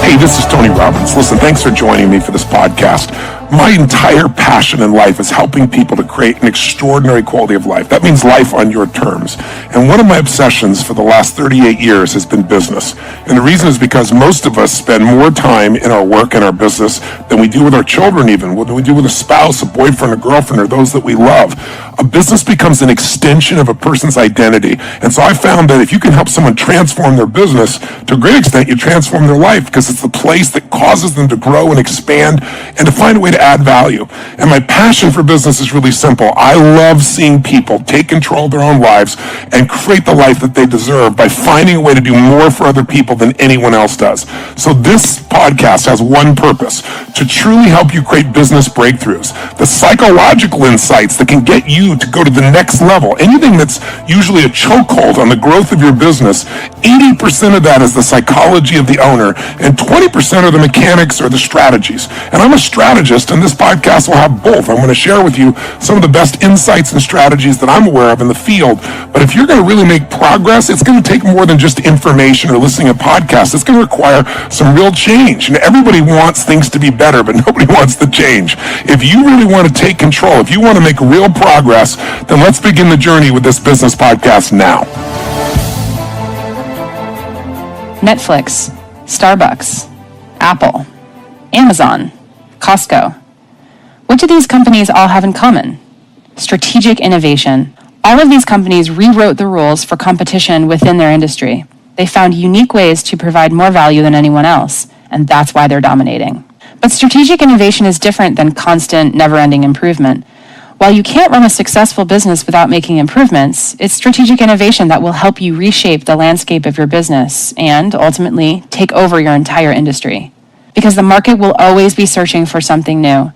Hey, this is Tony Robbins. Listen, thanks for joining me for this podcast. My entire passion in life is helping people to create an extraordinary quality of life. That means life on your terms. And one of my obsessions for the last 38 years has been business. And the reason is because most of us spend more time in our work and our business than we do with our children even, than we do with a spouse, a boyfriend, a girlfriend, or those that we love. A business becomes an extension of a person's identity. And so I found that if you can help someone transform their business, to a great extent, you transform their life, because it's the place that causes them to grow and expand and to find a way to add value. And my passion for business is really simple. I love seeing people take control of their own lives and create the life that they deserve by finding a way to do more for other people than anyone else does. So this podcast has one purpose: to truly help you create business breakthroughs, the psychological insights that can get you to go to the next level. Anything that's usually a chokehold on the growth of your business, 80% of that is the psychology of the owner, and 20% are the mechanics or the strategies. And I'm a strategist, and this podcast will have both. I'm going to share with you some of the best insights and strategies that I'm aware of in the field. But if you're going to really make progress, it's going to take more than just information or listening to podcasts. It's going to require some real change. And everybody wants things to be better, but nobody wants the change. If you really want to take control, if you want to make real progress, then let's begin the journey with this business podcast now. Netflix, Starbucks, Apple, Amazon, Costco. What do these companies all have in common? Strategic innovation. All of these companies rewrote the rules for competition within their industry. They found unique ways to provide more value than anyone else, and that's why they're dominating. But strategic innovation is different than constant, never-ending improvement. While you can't run a successful business without making improvements, it's strategic innovation that will help you reshape the landscape of your business and, ultimately, take over your entire industry. Because the market will always be searching for something new.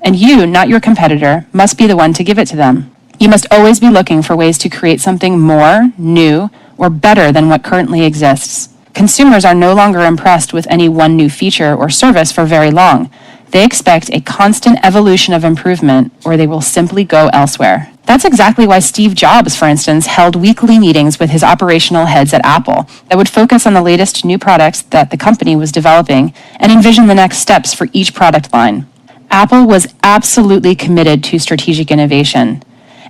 And you, not your competitor, must be the one to give it to them. You must always be looking for ways to create something more, new, or better than what currently exists. Consumers are no longer impressed with any one new feature or service for very long. They expect a constant evolution of improvement, or they will simply go elsewhere. That's exactly why Steve Jobs, for instance, held weekly meetings with his operational heads at Apple that would focus on the latest new products that the company was developing and envision the next steps for each product line. Apple was absolutely committed to strategic innovation,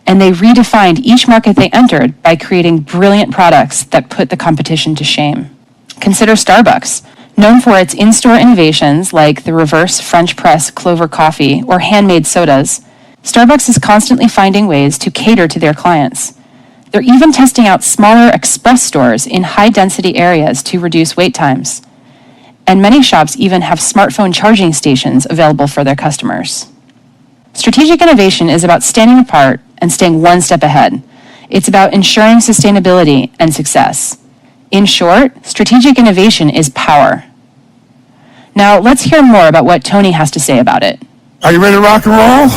and they redefined each market they entered by creating brilliant products that put the competition to shame. Consider Starbucks. Known for its in-store innovations like the reverse French press Clover coffee or handmade sodas, Starbucks is constantly finding ways to cater to their clients. They're even testing out smaller express stores in high-density areas to reduce wait times. And many shops even have smartphone charging stations available for their customers. Strategic innovation is about standing apart and staying one step ahead. It's about ensuring sustainability and success. In short, strategic innovation is power. Now, let's hear more about what Tony has to say about it. Are you ready to rock and roll?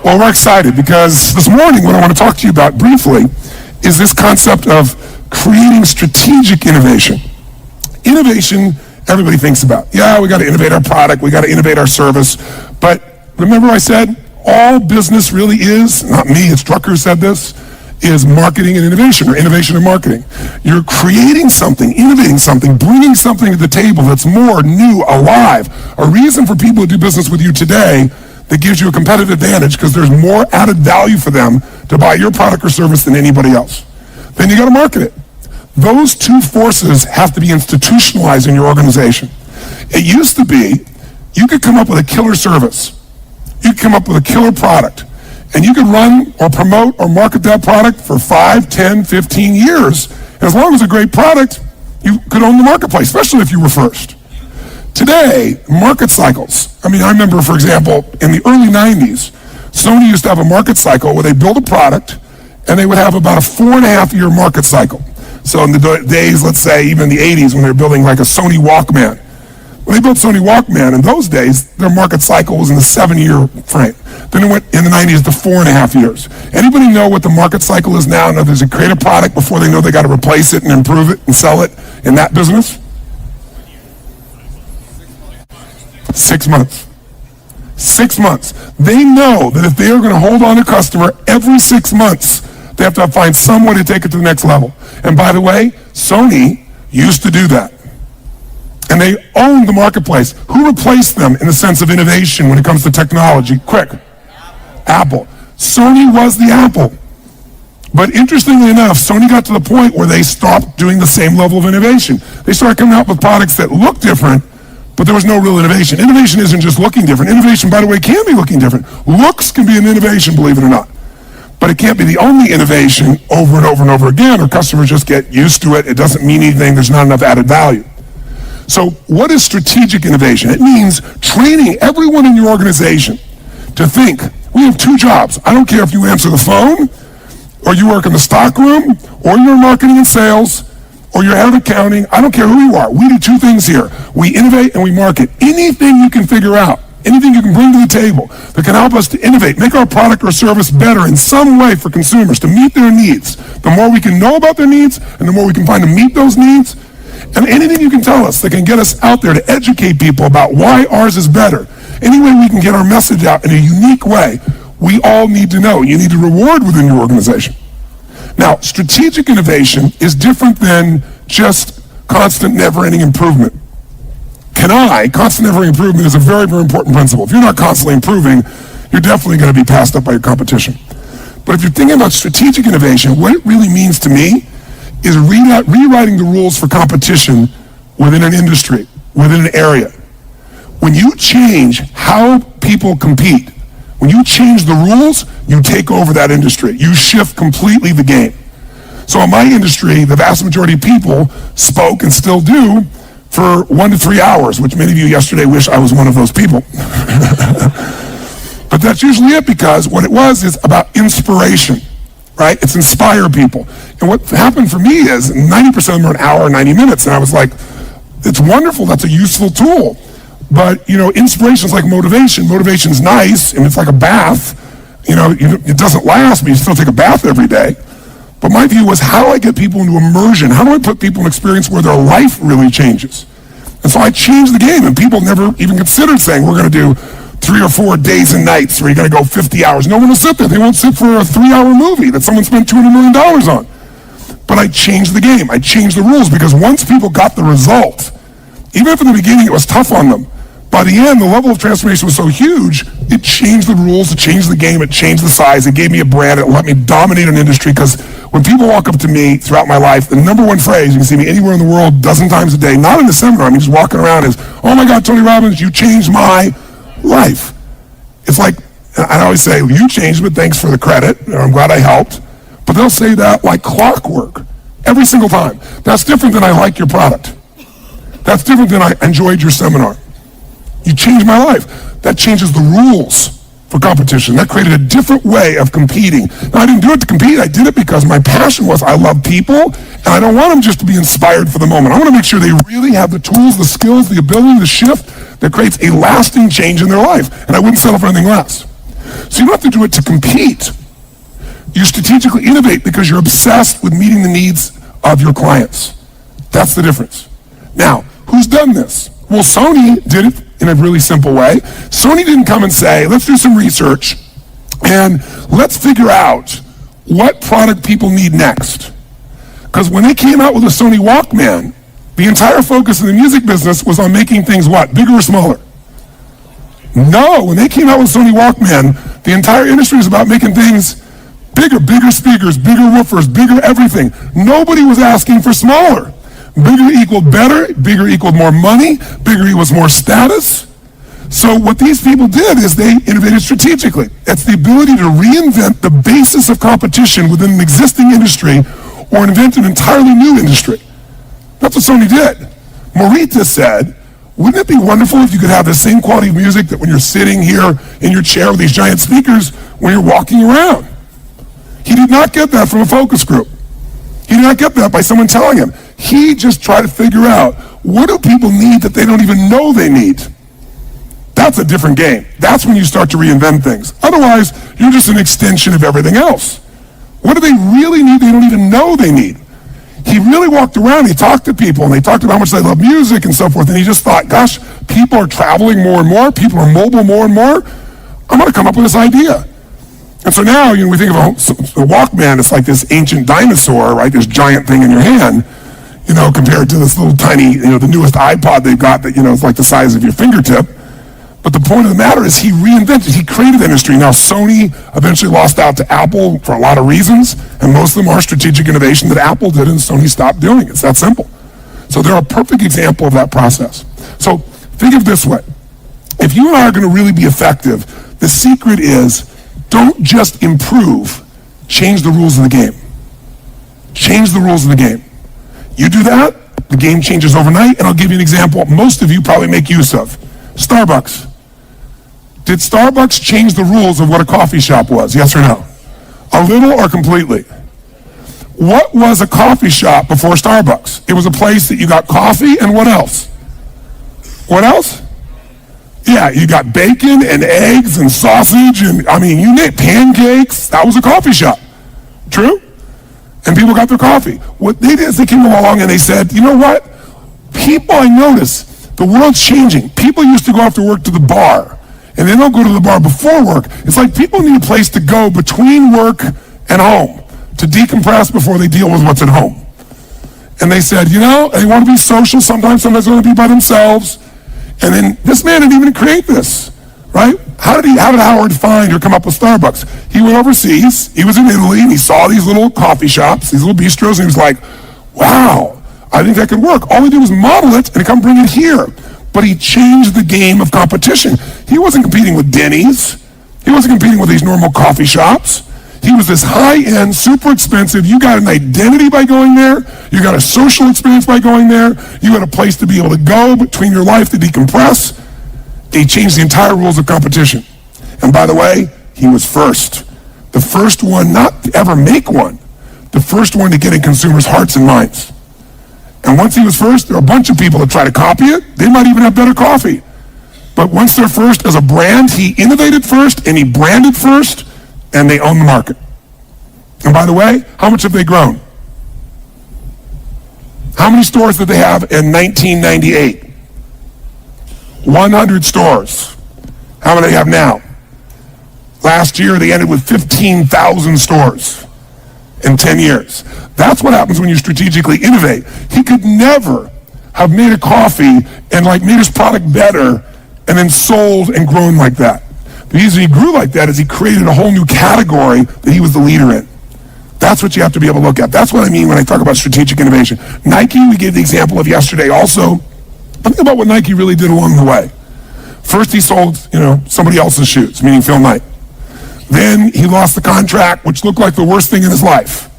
Well, we're excited because this morning what I want to talk to you about briefly is this concept of creating strategic innovation. Innovation, everybody thinks about. Yeah, we got to innovate our product, we got to innovate our service. But remember I said, all business really is, not me, it's Drucker who said this, is marketing and innovation, or innovation and marketing. You're creating something, innovating something, bringing something to the table that's more new, alive, a reason for people to do business with you today that gives you a competitive advantage because there's more added value for them to buy your product or service than anybody else. Then you got to market it. Those two forces have to be institutionalized in your organization. It used to be you could come up with a killer service. You could come up with a killer product. And you could run or promote or market that product for 5, 10, 15 years. And as long as it's a great product, you could own the marketplace, especially if you were first. Today, market cycles. I remember, for example, in the early 90s, Sony used to have a market cycle where they build a product and they would have about a 4.5-year market cycle. So in the days, let's say, even the 80s, when they were building like a Sony Walkman. When they built Sony Walkman, in those days, their market cycle was in the 7-year frame. Then it went in the 90s to 4.5 years. Anybody know what the market cycle is now? In other words, they create a product before they know they got to replace it and improve it and sell it in that business? 6 months. 6 months. They know that if they are going to hold on to a customer every 6 months, they have to find some way to take it to the next level. And by the way, Sony used to do that. and they owned the marketplace. Who replaced them in the sense of innovation when it comes to technology? Quick. Apple. Sony was the Apple. But interestingly enough, Sony got to the point where they stopped doing the same level of innovation. They started coming out with products that looked different, but there was no real innovation. Innovation isn't just looking different. Innovation, by the way, can be looking different. Looks can be an innovation, believe it or not. But it can't be the only innovation over and over and over again, or customers just get used to it. It doesn't mean anything. There's not enough added value. So what is strategic innovation? It means training everyone in your organization to think, we have two jobs. I don't care if you answer the phone, or you work in the stock room, or you're in marketing and sales, or you're head of accounting. I don't care who you are. We do two things here. We innovate and we market. Anything you can figure out, anything you can bring to the table that can help us to innovate, make our product or service better in some way for consumers to meet their needs. The more we can know about their needs and the more we can find to meet those needs, and anything you can tell us that can get us out there to educate people about why ours is better, any way we can get our message out in a unique way, we all need to know. You need to reward within your organization. Now, strategic innovation is different than just constant, never-ending improvement. Constant, never-ending improvement is a very, very important principle. If you're not constantly improving, you're definitely going to be passed up by your competition. But if you're thinking about strategic innovation, what it really means to me is rewriting the rules for competition within an industry, within an area. When you change how people compete, when you change the rules, you take over that industry. You shift completely the game. So in my industry, the vast majority of people spoke and still do for 1 to 3 hours, which many of you yesterday wish I was one of those people. But that's usually it, because what it was is about inspiration, right? It's inspire people. And what happened for me is 90% of them are an hour, 90 minutes. And I was like, it's wonderful. That's a useful tool. But, inspiration is like motivation. Motivation's nice, and it's like a bath. It doesn't last, but you still take a bath every day. But my view was, how do I get people into immersion? How do I put people in an experience where their life really changes? And so I changed the game, and people never even considered saying, we're going to do 3 or 4 days and nights where you're going to go 50 hours. No one will sit there. They won't sit for a 3-hour movie that someone spent $200 million on. But I changed the game. I changed the rules, because once people got the result, even if in the beginning it was tough on them, by the end, the level of transformation was so huge, it changed the rules, it changed the game, it changed the size, it gave me a brand, it let me dominate an industry. Because when people walk up to me throughout my life, the number one phrase, you can see me anywhere in the world a dozen times a day, not in the seminar, I mean just walking around, is, oh my God, Tony Robbins, you changed my life. It's like, I always say, you changed it, thanks for the credit, I'm glad I helped. But they'll say that like clockwork, every single time. That's different than I like your product. That's different than I enjoyed your seminar. You changed my life. That changes the rules for competition. That created a different way of competing. Now, I didn't do it to compete. I did it because my passion was, I love people, and I don't want them just to be inspired for the moment. I want to make sure they really have the tools, the skills, the ability, the shift that creates a lasting change in their life. And I wouldn't settle for anything less. So you don't have to do it to compete. You strategically innovate because you're obsessed with meeting the needs of your clients. That's the difference. Now, who's done this? Well, Sony did it in a really simple way. Sony didn't come and say, let's do some research and let's figure out what product people need next. Because when they came out with the Sony Walkman, the entire focus of the music business was on making things what? Bigger or smaller? No, when they came out with Sony Walkman, the entire industry was about making things bigger speakers, bigger woofers, bigger everything. Nobody was asking for smaller. Bigger equaled better, bigger equaled more money, bigger equals more status. So what these people did is they innovated strategically. It's the ability to reinvent the basis of competition within an existing industry or invent an entirely new industry. That's what Sony did. Morita said, wouldn't it be wonderful if you could have the same quality of music that when you're sitting here in your chair with these giant speakers when you're walking around? He did not get that from a focus group. He did not get that by someone telling him. He just tried to figure out, what do people need that they don't even know they need? That's a different game. That's when you start to reinvent things. Otherwise, you're just an extension of everything else. What do they really need they don't even know they need? He really walked around, he talked to people, and they talked about how much they love music and so forth, and he just thought, gosh, people are traveling more and more, people are mobile more and more, I'm going to come up with this idea. And so now, we think of a Walkman, it's like this ancient dinosaur, right, this giant thing in your hand. compared to this little tiny, the newest iPod they've got that, is like the size of your fingertip. But the point of the matter is he created the industry. Now, Sony eventually lost out to Apple for a lot of reasons, and most of them are strategic innovation that Apple did and Sony stopped doing. It's that simple. So they're a perfect example of that process. So think of it this way. If you and I are going to really be effective, the secret is don't just improve, change the rules of the game. Change the rules of the game. You do that, the game changes overnight, and I'll give you an example most of you probably make use of. Starbucks. Did Starbucks change the rules of what a coffee shop was, yes or no? A little or completely? What was a coffee shop before Starbucks? It was a place that you got coffee and what else? What else? Yeah, you got bacon and eggs and sausage and, you name it, pancakes. That was a coffee shop. True? And people got their coffee. What they did is they came along and they said, you know what? People, I notice, the world's changing. People used to go after work to the bar, and they don't go to the bar before work. It's like people need a place to go between work and home to decompress before they deal with what's at home. And they said, they want to be social sometimes they want to be by themselves. And then this man didn't even create this, right? How did Howard find or come up with Starbucks? He went overseas, he was in Italy, and he saw these little coffee shops, these little bistros, and he was like, wow, I think that could work. All he did was model it and come bring it here. But he changed the game of competition. He wasn't competing with Denny's. He wasn't competing with these normal coffee shops. He was this high-end, super expensive. You got an identity by going there. You got a social experience by going there. You had a place to be able to go between your life to decompress. He changed the entire rules of competition. And by the way, he was first. The first one not to ever make one. The first one to get in consumers' hearts and minds. And once he was first, there are a bunch of people that try to copy it. They might even have better coffee. But once they're first as a brand, he innovated first and he branded first, and they own the market. And by the way, how much have they grown? How many stores did they have in 1998? 100 stores. How many do they have now? Last year, they ended with 15,000 stores in 10 years. That's what happens when you strategically innovate. He could never have made a coffee and made his product better and then sold and grown like that. The reason he grew like that is he created a whole new category that he was the leader in. That's what you have to be able to look at. That's what I mean when I talk about strategic innovation. Nike, we gave the example of yesterday also. Think about what Nike really did along the way. First, he sold, somebody else's shoes, meaning Phil Knight. Then he lost the contract, which looked like the worst thing in his life.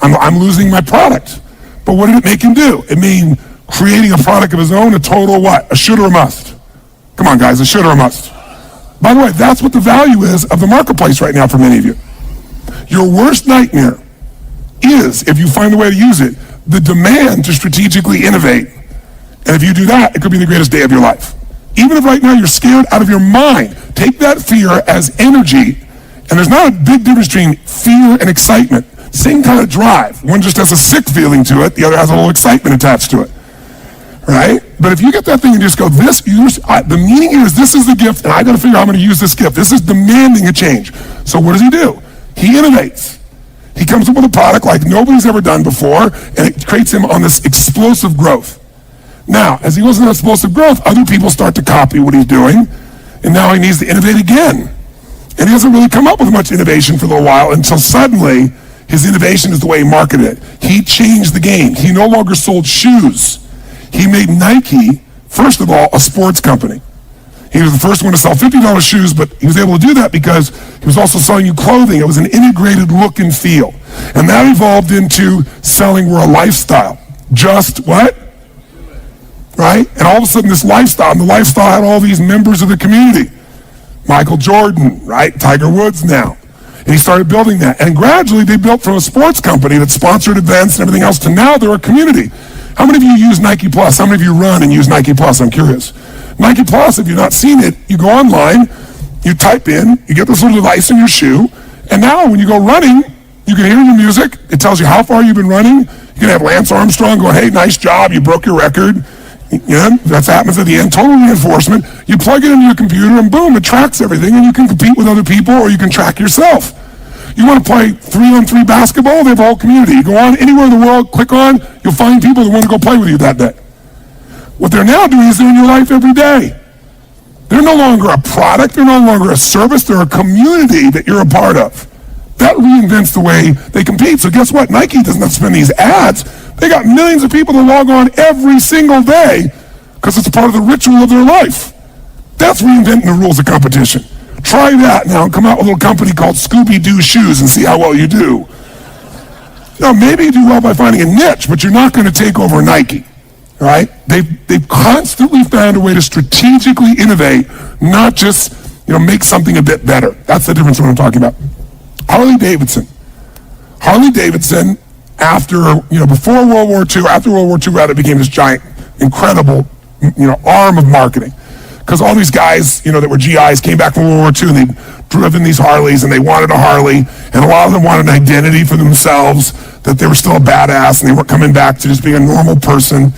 I'm losing my product. But what did it make him do? It made creating a product of his own a total what? A should or a must? Come on, guys, a should or a must? By the way, that's what the value is of the marketplace right now for many of you. Your worst nightmare is, if you find a way to use it, the demand to strategically innovate. And if you do that, it could be the greatest day of your life. Even if right now you're scared out of your mind, take that fear as energy. And there's not a big difference between fear and excitement. Same kind of drive. One just has a sick feeling to it. The other has a little excitement attached to it. Right? But if you get that thing and just go, the meaning here is this is the gift, and I got to figure out how I'm going to use this gift. This is demanding a change. So what does he do? He innovates. He comes up with a product like nobody's ever done before, and it creates him on this explosive growth. Now, as he goes into explosive growth, other people start to copy what he's doing, and now he needs to innovate again. And he doesn't really come up with much innovation for a little while until suddenly his innovation is the way he marketed it. He changed the game. He no longer sold shoes. He made Nike, first of all, a sports company. He was the first one to sell $50 shoes, but he was able to do that because he was also selling you clothing. It was an integrated look and feel. And that evolved into selling we're a lifestyle. Just what? Right? And all of a sudden this lifestyle, and the lifestyle had all these members of the community. Michael Jordan, right? Tiger Woods now. And he started building that. And gradually they built from a sports company that sponsored events and everything else to now they're a community. How many of you use Nike Plus? How many of you run and use Nike Plus? I'm curious. Nike Plus, if you've not seen it, you go online, you type in, you get this little device in your shoe, and now when you go running, you can hear your music. It tells you how far you've been running. You can have Lance Armstrong going, hey, nice job, you broke your record. That happens at the end, total reinforcement. You plug it into your computer and boom, it tracks everything and you can compete with other people or you can track yourself. You want to play 3-on-3 basketball? They have a whole community. You go on anywhere in the world, click on, you'll find people that want to go play with you that day. What they're now doing is they're in your life every day. They're no longer a product, they're no longer a service, they're a community that you're a part of. That reinvents the way they compete. So guess what? Nike doesn't have to spend these ads. They got millions of people that log on every single day because it's a part of the ritual of their life. That's reinventing the rules of competition. Try that now and come out with a little company called Scooby-Doo Shoes and see how well you do. Now, maybe you do well by finding a niche, but you're not going to take over Nike, right? They've constantly found a way to strategically innovate, not just, make something a bit better. That's the difference what I'm talking about. Harley Davidson, after, before World War II, after World War II, rather, became this giant, incredible, arm of marketing. Because all these guys, that were GIs came back from World War II and they'd driven these Harleys and they wanted a Harley, and a lot of them wanted an identity for themselves, that they were still a badass and they weren't coming back to just being a normal person.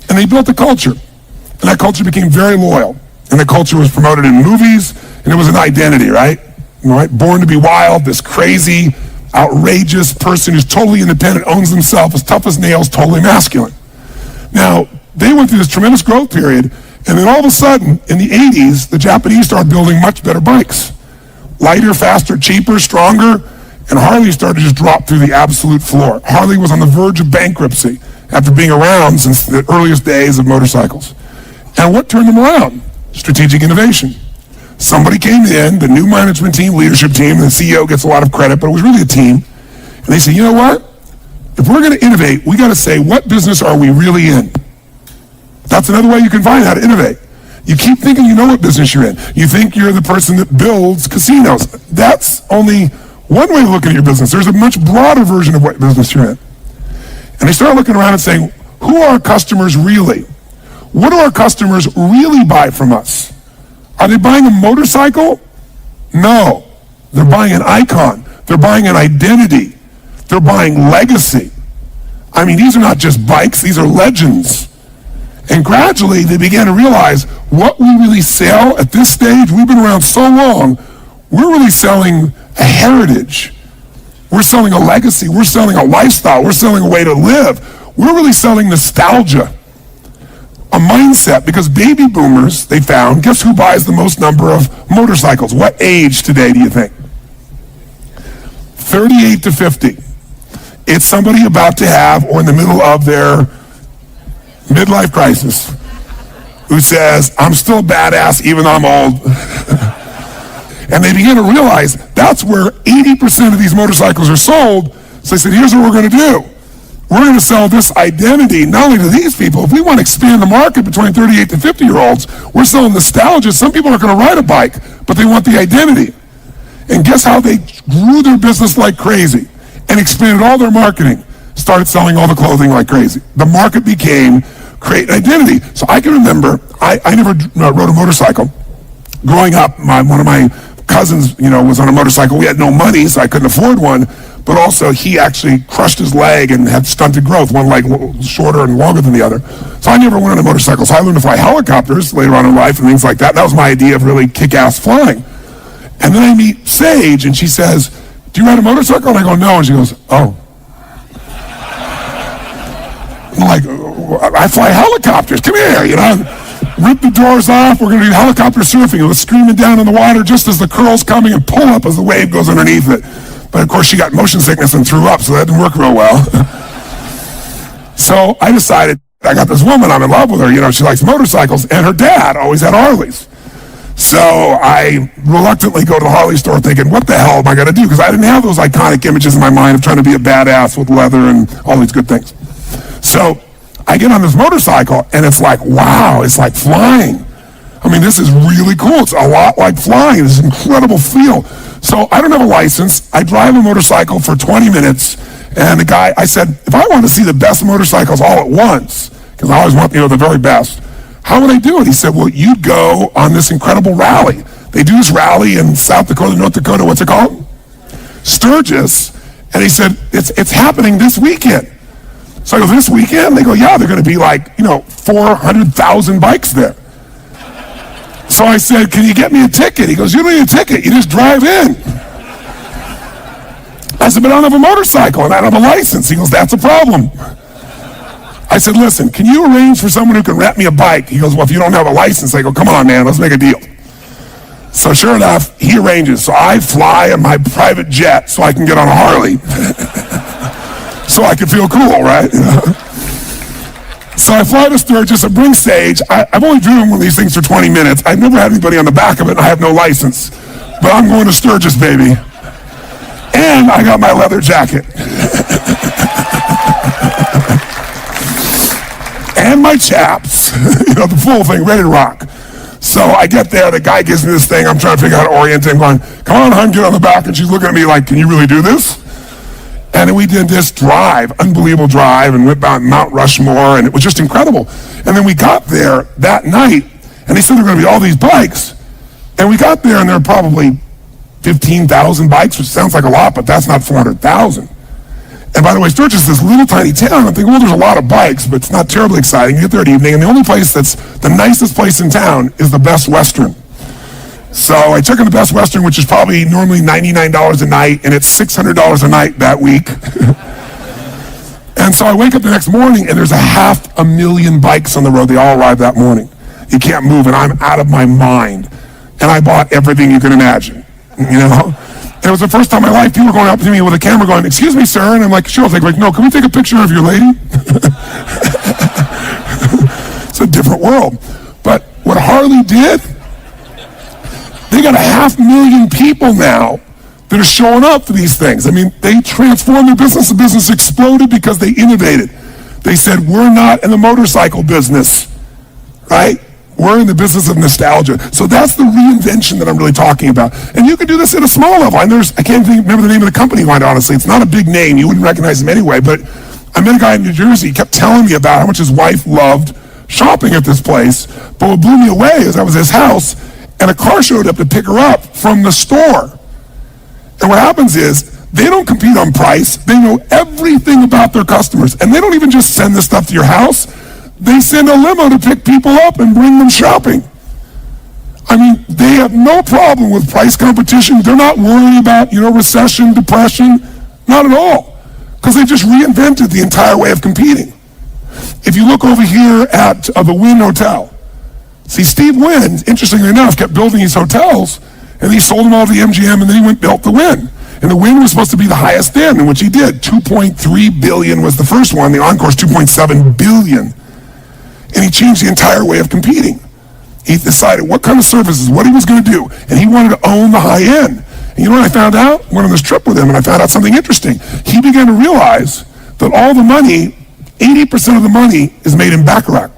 And they built a culture. And that culture became very loyal. And that culture was promoted in movies, and it was an identity, right? Born to be wild, this crazy, outrageous person who's totally independent, owns himself, is tough as nails, totally masculine. Now, they went through this tremendous growth period, and then all of a sudden, in the 80s, the Japanese started building much better bikes. Lighter, faster, cheaper, stronger, and Harley started to just drop through the absolute floor. Harley was on the verge of bankruptcy after being around since the earliest days of motorcycles. And what turned them around? Strategic innovation. Somebody came in, the new management team, leadership team, the CEO gets a lot of credit, but it was really a team. And they said, you know what? If we're going to innovate, we got to say, what business are we really in? That's another way you can find how to innovate. You keep thinking you know what business you're in. You think you're the person that builds casinos. That's only one way to look at your business. There's a much broader version of what business you're in. And they start looking around and saying, who are our customers really? What do our customers really buy from us? Are they buying a motorcycle? No. They're buying an icon. They're buying an identity. They're buying legacy. I mean, these are not just bikes, these are legends. And gradually they began to realize what we really sell at this stage, we've been around so long, we're really selling a heritage. We're selling a legacy. We're selling a lifestyle. We're selling a way to live. We're really selling nostalgia, a mindset, because baby boomers, they found, guess who buys the most number of motorcycles? What age today do you think? 38 to 50. It's somebody about to have or in the middle of their midlife crisis who says, I'm still badass even though I'm old. And they begin to realize that's where 80% of these motorcycles are sold. So they said, here's what we're going to do. We're going to sell this identity not only to these people. If we want to expand the market between 38 to 50-year-olds, we're selling nostalgia. Some people aren't going to ride a bike, but they want the identity. And guess how they grew their business like crazy and expanded all their marketing, started selling all the clothing like crazy. The market became create an identity. So I can remember, I never rode a motorcycle. Growing up, one of my cousins, was on a motorcycle. We had no money, so I couldn't afford one. But also, he actually crushed his leg and had stunted growth, one leg shorter and longer than the other. So I never went on a motorcycle. So I learned to fly helicopters later on in life and things like that. That was my idea of really kick-ass flying. And then I meet Sage, and she says, do you ride a motorcycle? And I go, no. And she goes, oh. I'm like, I fly helicopters. Come here, Rip the doors off. We're going to do helicopter surfing. It was screaming down in the water just as the curl's coming and pull up as the wave goes underneath it. But of course, she got motion sickness and threw up, so that didn't work real well. So I decided, I got this woman, I'm in love with her. She likes motorcycles, and her dad always had Harleys. So I reluctantly go to the Harley store thinking, what the hell am I going to do? Because I didn't have those iconic images in my mind of trying to be a badass with leather and all these good things. So I get on this motorcycle, and it's like, wow, it's like flying. I mean, this is really cool. It's a lot like flying. This incredible feel. So I don't have a license. I drive a motorcycle for 20 minutes, and the guy, I said, if I want to see the best motorcycles all at once, because I always want, the very best, how would I do it? He said, well, you'd go on this incredible rally. They do this rally in South Dakota, North Dakota, what's it called? Sturgis. And he said, it's happening this weekend. So I go, this weekend? They go, yeah, they're going to be like, 400,000 bikes there. So I said, can you get me a ticket? He goes, you don't need a ticket. You just drive in. I said, but I don't have a motorcycle and I don't have a license. He goes, that's a problem. I said, listen, can you arrange for someone who can rent me a bike? He goes, well, if you don't have a license. I go, come on, man, let's make a deal. So sure enough, he arranges. So I fly in my private jet so I can get on a Harley. So I can feel cool, right? So I fly to Sturgis and bring Sage. I've only driven one of these things for 20 minutes. I've never had anybody on the back of it, and I have no license. But I'm going to Sturgis, baby. And I got my leather jacket. And my chaps, the full thing, ready to rock. So I get there, the guy gives me this thing, I'm trying to figure out how to orient him, going, come on, hon, get on the back, and she's looking at me like, can you really do this? And then we did this drive, unbelievable drive, and went down Mount Rushmore, and it was just incredible. And then we got there that night, and they said there were going to be all these bikes, and we got there, and there were probably 15,000 bikes, which sounds like a lot, but that's not 400,000. And by the way, Sturgis is this little tiny town. I'm thinking, well, there's a lot of bikes, but it's not terribly exciting. You get there at evening, and the only place that's the nicest place in town is the Best Western. So I took in the Best Western, which is probably normally $99 a night, and it's $600 a night that week. And so I wake up the next morning, and there's 500,000 bikes on the road. They all arrive that morning. You can't move, and I'm out of my mind. And I bought everything you can imagine, And it was the first time in my life people were going up to me with a camera going, excuse me, sir. And I'm like, sure. I was like, no, can we take a picture of your lady? It's a different world. But what Harley did, they got 500,000 people now that are showing up for these things. I mean, they transformed their business. The business exploded because they innovated. They said, we're not in the motorcycle business, right? We're in the business of nostalgia. So that's the reinvention that I'm really talking about. And you can do this at a small level. And I can't remember the name of the company, quite honestly. It's not a big name. You wouldn't recognize him anyway. But I met a guy in New Jersey. He kept telling me about how much his wife loved shopping at this place. But what blew me away is I was at his house, and a car showed up to pick her up from the store. And what happens is they don't compete on price. They know everything about their customers. And they don't even just send this stuff to your house. They send a limo to pick people up and bring them shopping. I mean, they have no problem with price competition. They're not worried about, recession, depression. Not at all. Because they just reinvented the entire way of competing. If you look over here at the Wynn Hotel, see, Steve Wynn, interestingly enough, kept building these hotels, and he sold them all to the MGM, and then he went and built the Wynn. And the Wynn was supposed to be the highest end, in which he did. $2.3 billion was the first one. The Encore's $2.7 billion. And he changed the entire way of competing. He decided what kind of services, what he was going to do, and he wanted to own the high end. And you know what I found out? Went on this trip with him, and I found out something interesting. He began to realize that all the money, 80% of the money is made in Baccarat.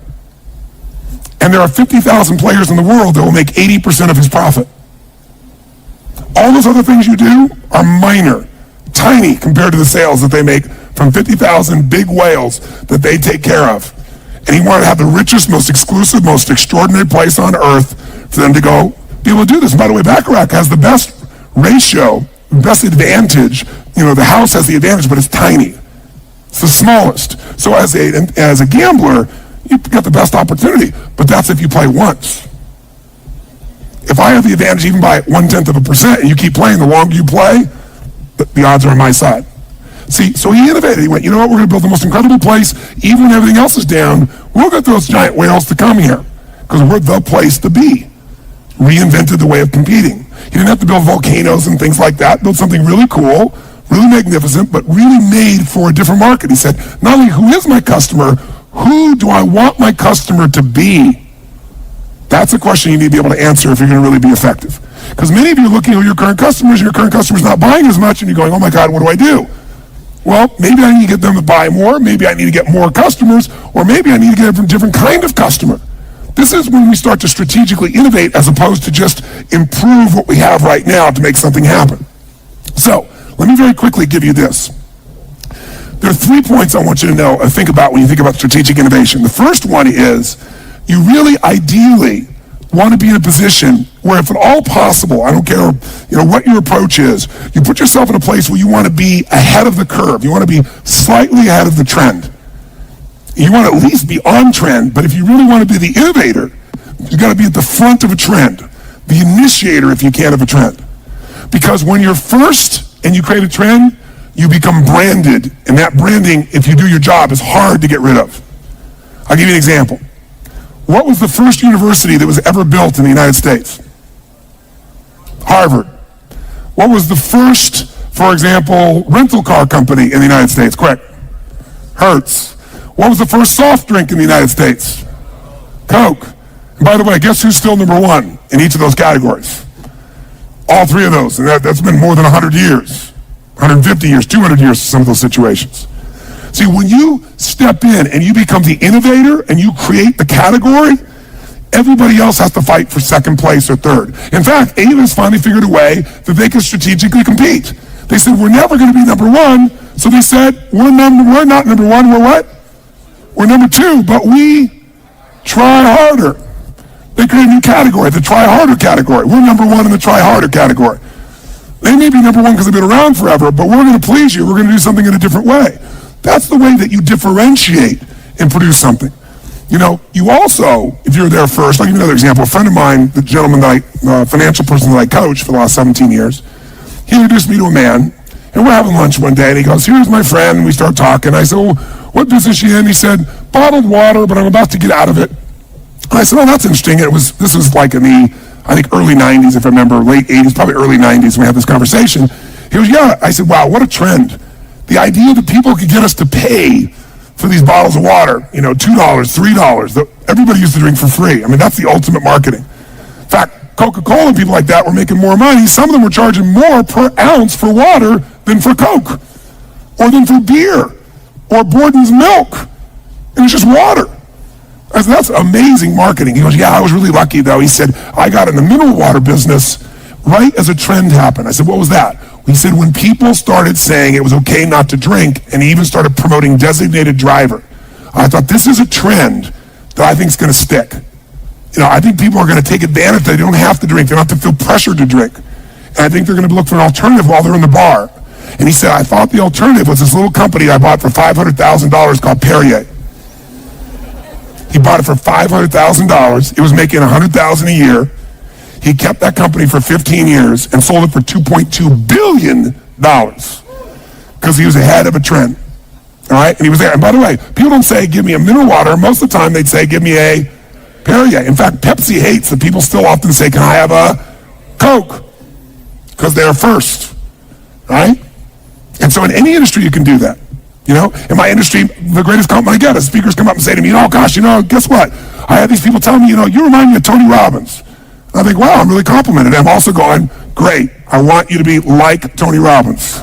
And there are 50,000 players in the world that will make 80% of his profit. All those other things you do are minor, tiny compared to the sales that they make from 50,000 big whales that they take care of. And he wanted to have the richest, most exclusive, most extraordinary place on earth for them to go be able to do this. And by the way, Baccarat has the best ratio, the best advantage. The house has the advantage, but it's tiny. It's the smallest. So as a gambler, you've got the best opportunity, but that's if you play once. If I have the advantage even by 0.1%, and you keep playing, the longer you play, the odds are on my side. See, so he innovated. He went, you know what, we're going to build the most incredible place. Even when everything else is down, we'll get those giant whales to come here because we're the place to be. Reinvented the way of competing. He didn't have to build volcanoes and things like that. Built something really cool, really magnificent, but really made for a different market. He said, not only who is my customer, who do I want my customer to be? That's a question you need to be able to answer if you're going to really be effective. Because many of you are looking at your current customers, and your current customer's not buying as much, and you're going, oh my God, what do I do? Well, maybe I need to get them to buy more, maybe I need to get more customers, or maybe I need to get a different kind of customer. This is when we start to strategically innovate as opposed to just improve what we have right now to make something happen. So, let me very quickly give you this. There are 3 points I want you to know and think about when you think about strategic innovation. The first one is you really ideally want to be in a position where, if at all possible, I don't care what your approach is, you put yourself in a place where you want to be ahead of the curve. You want to be slightly ahead of the trend. You want to at least be on trend, but if you really want to be the innovator, you've got to be at the front of a trend, the initiator, if you can, of a trend. Because when you're first and you create a trend, you become branded, and that branding, if you do your job, is hard to get rid of. I'll give you an example. What was the first university that was ever built in the United States? Harvard. What was the first, for example, rental car company in the United States? Quick. Hertz. What was the first soft drink in the United States? Coke. And by the way, guess who's still number one in each of those categories? All three of those. And that's been more than 100 years. 150 years, 200 years in some of those situations. See, when you step in and you become the innovator and you create the category, everybody else has to fight for second place or third. In fact, Avis finally figured a way that they could strategically compete. They said, we're never going to be number one. So they said, we're not number one, we're what? We're number two, but we try harder. They created a new category, the try harder category. We're number one in the try harder category. They may be number one because they've been around forever, but we're going to please you. We're going to do something in a different way. That's the way that you differentiate and produce something. You know, you also, if you're there first, I'll give you another example. A friend of mine, the gentleman that financial person that I coached for the last 17 years, he introduced me to a man, and we're having lunch one day, and he goes, here's my friend, and we start talking. I said, well, what business are you in? He said, bottled water, but I'm about to get out of it. And I said, oh, that's interesting. This was like in the, I think, early 90s, if I remember, late 80s, probably early 90s when we had this conversation. He goes, yeah. I said, wow, what a trend. The idea that people could get us to pay for these bottles of water, you know, $2, $3, that everybody used to drink for free. I mean, that's the ultimate marketing. In fact, Coca-Cola and people like that were making more money. Some of them were charging more per ounce for water than for Coke, or than for beer, or Borden's milk. It was just water. I said, that's amazing marketing. He goes, yeah, I was really lucky, though. He said, I got in the mineral water business right as a trend happened. I said, what was that? He said, when people started saying it was okay not to drink, and he even started promoting designated driver, I thought, this is a trend that I think is going to stick. You know, I think people are going to take advantage that they don't have to drink. They don't have to feel pressure to drink. And I think they're going to look for an alternative while they're in the bar. And he said, I thought the alternative was this little company I bought for $500,000 called Perrier. He bought it for $500,000. It was making $100,000 a year. He kept that company for 15 years and sold it for $2.2 billion because he was ahead of a trend. All right? And he was there. And by the way, people don't say, give me a mineral water. Most of the time, they'd say, give me a Perrier. In fact, Pepsi hates that people still often say, can I have a Coke? Because they're first. Right? And so in any industry, you can do that. You know, in my industry, the greatest compliment I get is speakers come up and say to me, oh gosh, guess what? I have these people tell me, you remind me of Tony Robbins. And I think, wow, I'm really complimented. I'm also going, great, I want you to be like Tony Robbins.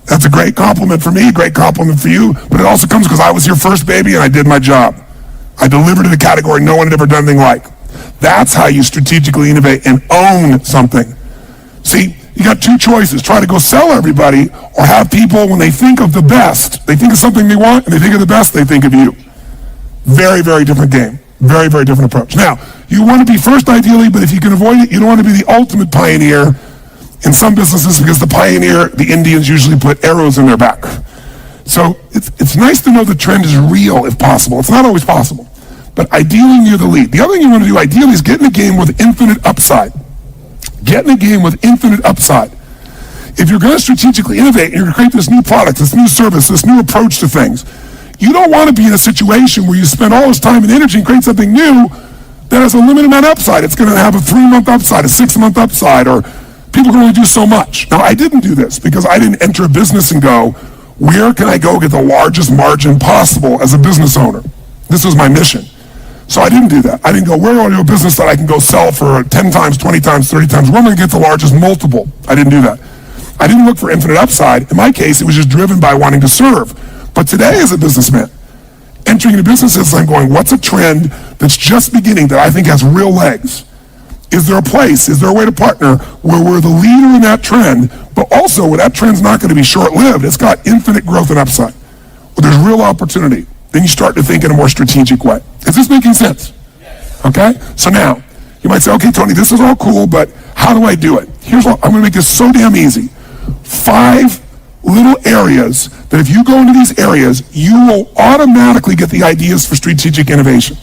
That's a great compliment for me, a great compliment for you, but it also comes because I was your first baby and I did my job. I delivered in a category no one had ever done anything like. That's how you strategically innovate and own something. See, you got two choices. Try to go sell everybody, or have people, when they think of the best, they think of something they want, and they think of the best, they think of you. Very, very different game. Very, very different approach. Now, you want to be first ideally, but if you can avoid it, you don't want to be the ultimate pioneer in some businesses, because the pioneer, the Indians usually put arrows in their back. So it's nice to know the trend is real if possible. It's not always possible. But ideally, you're the lead. The other thing you want to do ideally is get in a game with infinite upside. Get in a game with infinite upside. If you're going to strategically innovate and you're going to create this new product, this new service, this new approach to things, you don't want to be in a situation where you spend all this time and energy and create something new that has a limited amount of upside. It's going to have a 3-month upside, a 6-month upside, or people can only do so much. Now, I didn't do this because I didn't enter a business and go, where can I go get the largest margin possible as a business owner? This was my mission. So I didn't do that. I didn't go, where do I do a business that I can go sell for 10 times, 20 times, 30 times? Where am I going to get the largest multiple? I didn't do that. I didn't look for infinite upside. In my case, it was just driven by wanting to serve. But today, as a businessman, entering into businesses, I'm going, what's a trend that's just beginning that I think has real legs? Is there a place, is there a way to partner where we're the leader in that trend, but also where that trend's not going to be short-lived? It's got infinite growth and upside. Where there's real opportunity. Then you start to think in a more strategic way. Is this making sense? Yes. Okay? So now, you might say, okay, Tony, this is all cool, but how do I do it? Here's what, I'm going to make this so damn easy. 5 little areas that if you go into these areas, you will automatically get the ideas for strategic innovation.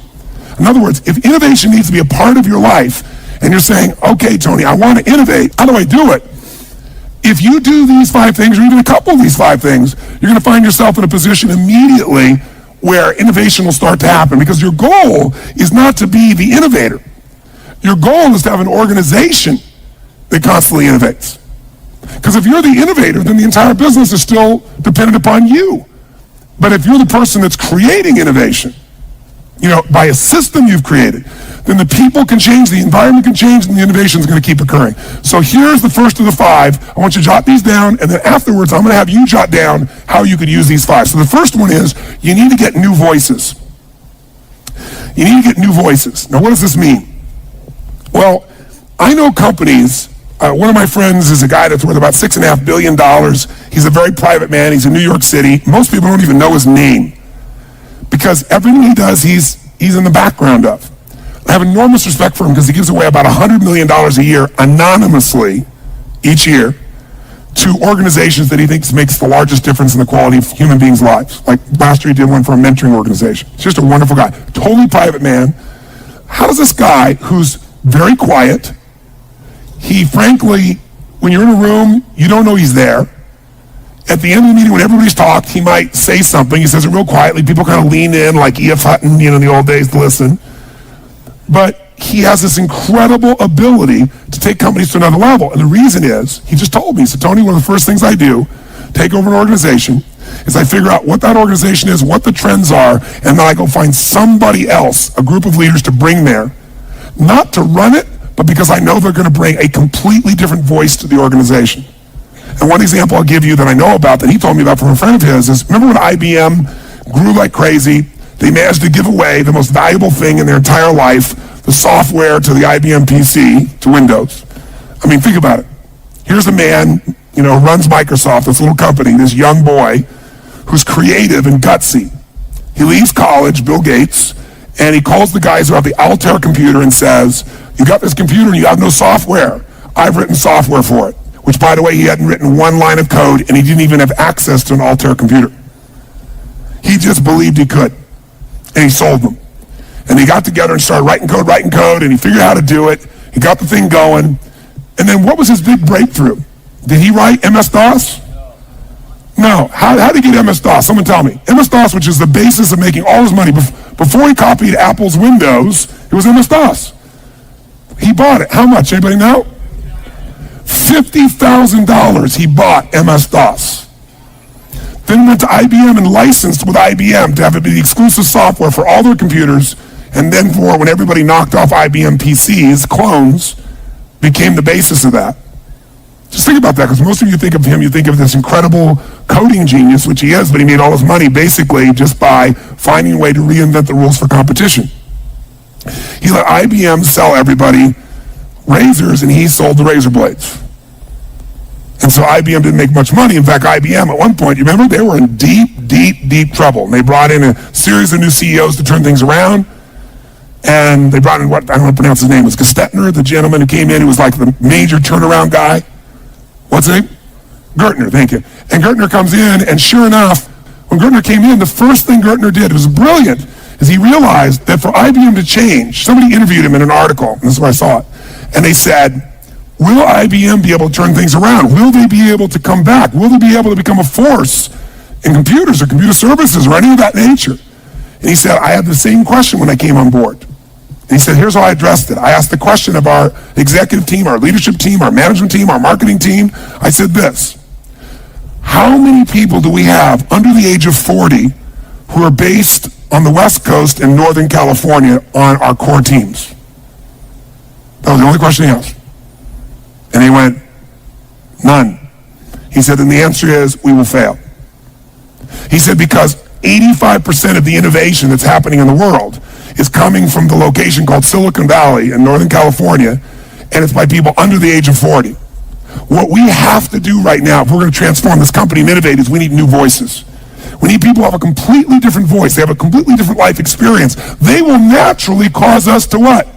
In other words, if innovation needs to be a part of your life, and you're saying, okay, Tony, I want to innovate, how do I do it? If you do these 5 things, or even a couple of these 5 things, you're going to find yourself in a position immediately where innovation will start to happen, because your goal is not to be the innovator. Your goal is to have an organization that constantly innovates. Because if you're the innovator, then the entire business is still dependent upon you. But if you're the person that's creating innovation, by a system you've created, then the people can change, the environment can change, and the innovation is going to keep occurring. So here's the first of the 5. I want you to jot these down, and then afterwards, I'm going to have you jot down how you could use these 5. So the first one is, you need to get new voices. You need to get new voices. Now, what does this mean? Well, I know companies. One of my friends is a guy that's worth about $6.5 billion. He's a very private man. He's in New York City. Most people don't even know his name, because everything he does, he's in the background of. I have enormous respect for him because he gives away about $100 million a year anonymously each year to organizations that he thinks makes the largest difference in the quality of human beings' lives. Like last year he did one for a mentoring organization. He's just a wonderful guy. Totally private man. How does this guy, who's very quiet, he frankly, when you're in a room, you don't know he's there. At the end of the meeting, when everybody's talked, he might say something. He says it real quietly. People kind of lean in like E.F. Hutton, in the old days to listen. But he has this incredible ability to take companies to another level. And the reason is, he just told me, he said, Tony, one of the first things I do, take over an organization, is I figure out what that organization is, what the trends are, and then I go find somebody else, a group of leaders to bring there, not to run it, but because I know they're going to bring a completely different voice to the organization. And one example I'll give you that I know about, that he told me about from a friend of his, is remember when IBM grew like crazy? They managed to give away the most valuable thing in their entire life, the software to the IBM PC, to Windows. I mean, think about it. Here's a man, who runs Microsoft, this little company, this young boy, who's creative and gutsy. He leaves college, Bill Gates, and he calls the guys who have the Altair computer and says, you got this computer and you have no software. I've written software for it. Which, by the way, he hadn't written one line of code, and he didn't even have access to an Altair computer. He just believed he could, and he sold them. And they got together and started writing code, and he figured out how to do it. He got the thing going. And then what was his big breakthrough? Did he write MS-DOS? No. How did he get MS-DOS? Someone tell me. MS-DOS, which is the basis of making all his money. Before he copied Apple's Windows, it was MS-DOS. He bought it. How much? Anybody know? $50,000 he bought MS-DOS. Then went to IBM and licensed with IBM to have it be the exclusive software for all their computers, and then for when everybody knocked off IBM PCs, clones became the basis of that. Just think about that, because most of you think of him, you think of this incredible coding genius, which he is, but he made all his money basically just by finding a way to reinvent the rules for competition. He let IBM sell everybody razors, and he sold the razor blades. And so IBM didn't make much money. In fact, IBM at one point, you remember, they were in deep trouble. And they brought in a series of new CEOs to turn things around. And they brought in, I don't want to pronounce his name, it was Gestetner, the gentleman who came in, who was like the major turnaround guy. What's his name? Gertner, thank you. And Gertner comes in, and sure enough, when Gertner came in, the first thing Gertner did, was brilliant, is he realized that for IBM to change, somebody interviewed him in an article, and this is where I saw it, and they said, will IBM be able to turn things around? Will they be able to come back? Will they be able to become a force in computers or computer services or any of that nature? And he said, I had the same question when I came on board. And he said, here's how I addressed it. I asked the question of our executive team, our leadership team, our management team, our marketing team. I said this: how many people do we have under the age of 40 who are based on the West Coast and Northern California on our core teams? That was the only question he asked. And he went, none. He said, and the answer is, we will fail. He said, because 85% of the innovation that's happening in the world is coming from the location called Silicon Valley in Northern California, and it's by people under the age of 40. What we have to do right now, if we're going to transform this company and innovate, is we need new voices. We need people who have a completely different voice. They have a completely different life experience. They will naturally cause us to what?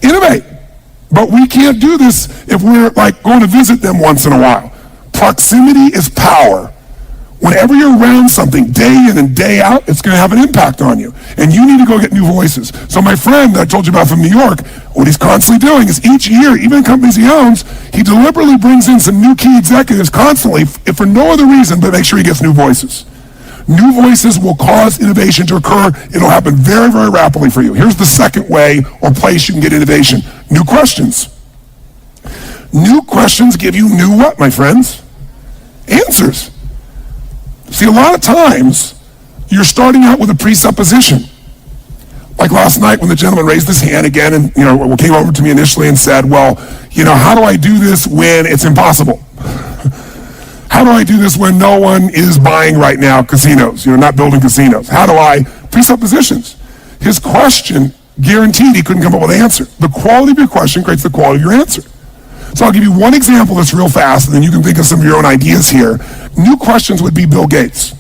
Innovate. But we can't do this if we're like going to visit them once in a while. Proximity is power. Whenever you're around something day in and day out, it's going to have an impact on you. And you need to go get new voices. So my friend that I told you about from New York, what he's constantly doing is each year, even in companies he owns, he deliberately brings in some new key executives constantly, if for no other reason but make sure he gets new voices. New voices will cause innovation to occur. It'll happen very, very rapidly for you. Here's the second way or place you can get innovation. New questions. New questions give you new what, my friends? Answers. See, a lot of times, you're starting out with a presupposition. Like last night when the gentleman raised his hand again and, came over to me initially and said, well, how do I do this when it's impossible? How do I do this when no one is buying right now casinos, not building casinos? How do I? Presuppositions. His question guaranteed he couldn't come up with an answer. The quality of your question creates the quality of your answer. So I'll give you one example that's real fast, and then you can think of some of your own ideas here. New questions would be Bill Gates.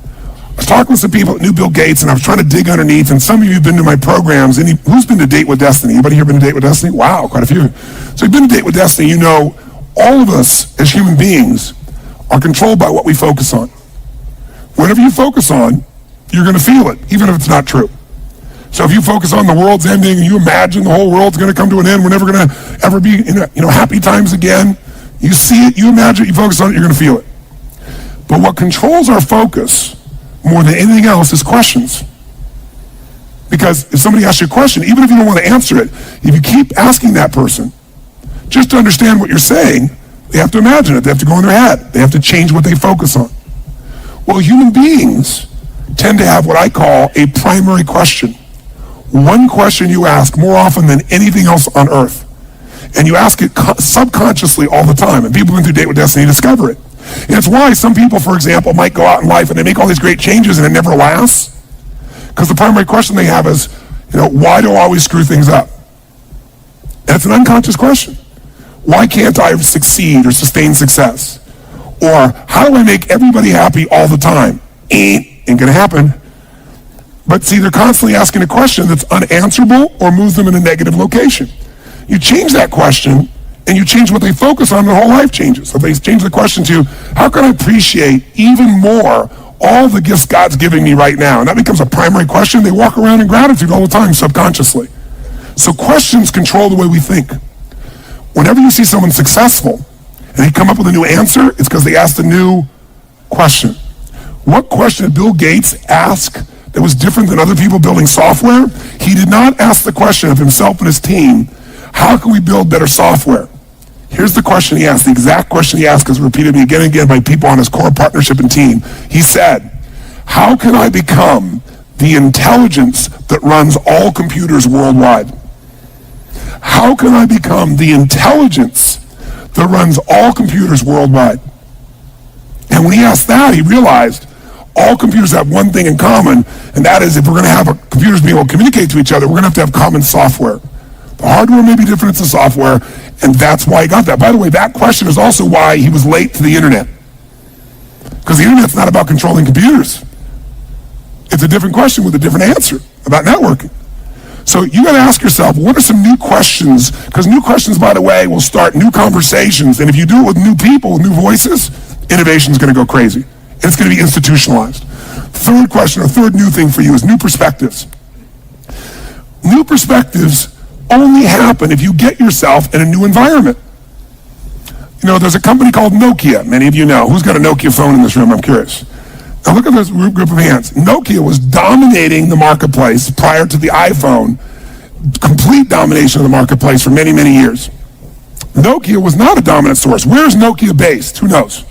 I was talking with some people that knew Bill Gates, and I was trying to dig underneath, and some of you have been to my programs. Who's been to Date with Destiny? Anybody here been to Date with Destiny? Wow, quite a few. So you've been to Date with Destiny, you know all of us as human beings are controlled by what we focus on. Whatever you focus on, you're going to feel it, even if it's not true. So if you focus on the world's ending and you imagine the whole world's going to come to an end, we're never going to ever be in happy times again, you see it, you imagine it, you focus on it, you're going to feel it. But what controls our focus more than anything else is questions. Because if somebody asks you a question, even if you don't want to answer it, if you keep asking that person, just to understand what you're saying, they have to imagine it. They have to go in their head. They have to change what they focus on. Well, human beings tend to have what I call a primary question. One question you ask more often than anything else on earth. And you ask it subconsciously all the time. And people who have been through Date with Destiny discover it. And it's why some people, for example, might go out in life and they make all these great changes and it never lasts. Because the primary question they have is, why do I always screw things up? And it's an unconscious question. Why can't I succeed or sustain success? Or how do I make everybody happy all the time? Ain't going to happen. But see, they're constantly asking a question that's unanswerable or moves them in a negative location. You change that question and you change what they focus on, their whole life changes. So they change the question to, how can I appreciate even more all the gifts God's giving me right now? And that becomes a primary question. They walk around in gratitude all the time subconsciously. So questions control the way we think. Whenever you see someone successful and they come up with a new answer, it's because they asked a new question. What question did Bill Gates ask that was different than other people building software? He did not ask the question of himself and his team, how can we build better software? Here's the question he asked, the exact question he asked, because repeated me again and again by people on his core partnership and team. He said, how can I become the intelligence that runs all computers worldwide? How can I become the intelligence that runs all computers worldwide? And when he asked that, he realized all computers have one thing in common, and that is if we're going to have computers be able to communicate to each other, we're going to have common software. The hardware may be different, it's the software, and that's why he got that. By the way, that question is also why he was late to the internet. Because the internet's not about controlling computers. It's a different question with a different answer about networking. So you got to ask yourself, what are some new questions? Because new questions, by the way, will start new conversations. And if you do it with new people, with new voices, innovation is going to go crazy. And it's going to be institutionalized. Third question, or third new thing for you is new perspectives. New perspectives only happen if you get yourself in a new environment. There's a company called Nokia. Many of you know. Who's got a Nokia phone in this room? I'm curious. Now look at this group of hands. Nokia was dominating the marketplace prior to the iPhone, complete domination of the marketplace for many, many years. Nokia was not a dominant source. Where's Nokia based? Who knows?